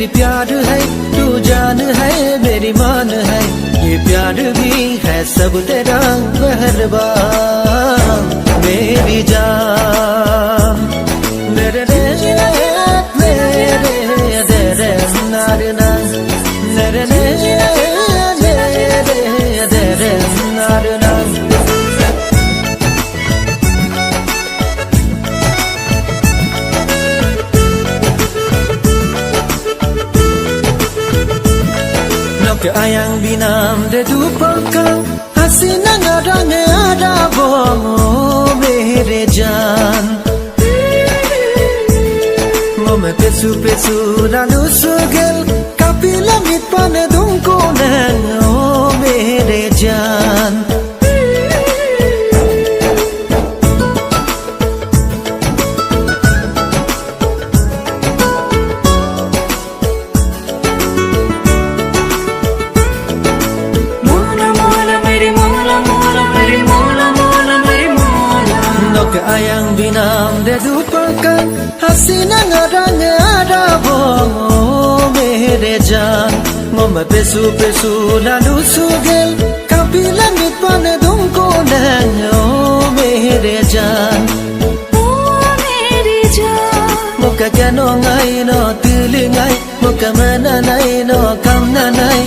मेरी प्यार है, तू जान है मेरी मान है, ये प्यार भी है सब तेरा मेहरबान मेरी जान। मेरे रे नारना मेरे रे नारना। Ayang binam de dupakang hasina ngarang ada bongo mere jaan mome pesu pesu lalu sugel kapila mit pane dungko nang o mere jaan। Ayang binam de dupakang hasina ngarang ada bongo mere jaan moma pesu pesu lalu sugel kapila mit pane dungko nang o mere jaan। Moka kano ngai no tulingai moka mana nai no kamna nai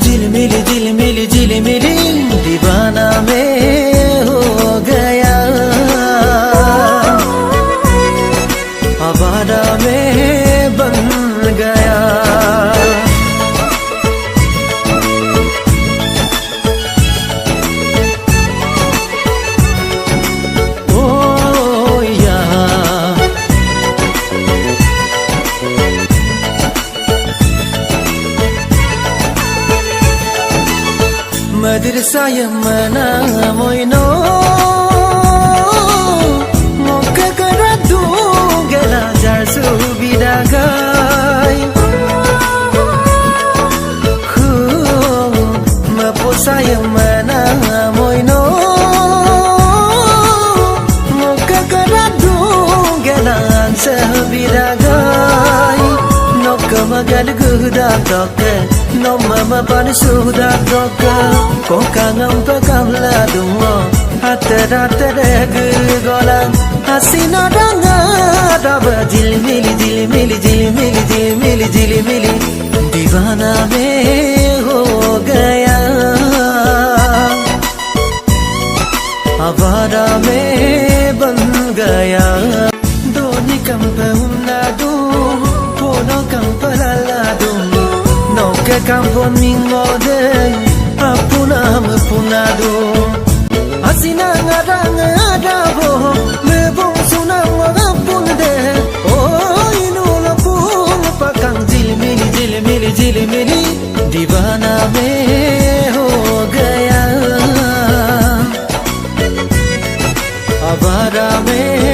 jilmili jilmili jilmili दीवाना में हो गया आवारा में बन गया। ओ यार मदरसा यमना मोइनो मोका करा दूंगला जासु बिदाgai khu maposa yamana moino moka kara दूंगला जासु बिदाgai nokamagal guda toke no mama pan suda toka kokangam pakamla dungo hatera tere gola hasina danga daba jilmili jilmili jilmili jilmili jilmili दीवाना में हो गया आवारा में बन गया। दोनी कम पे उन्नादू pono kampalado no que campo mingo de apuna punado asina ngaranga adabo me bon suna ngapun de oh inu la pun pakang jilmili jilmili jilmili दीवाना में हो गया आवारा में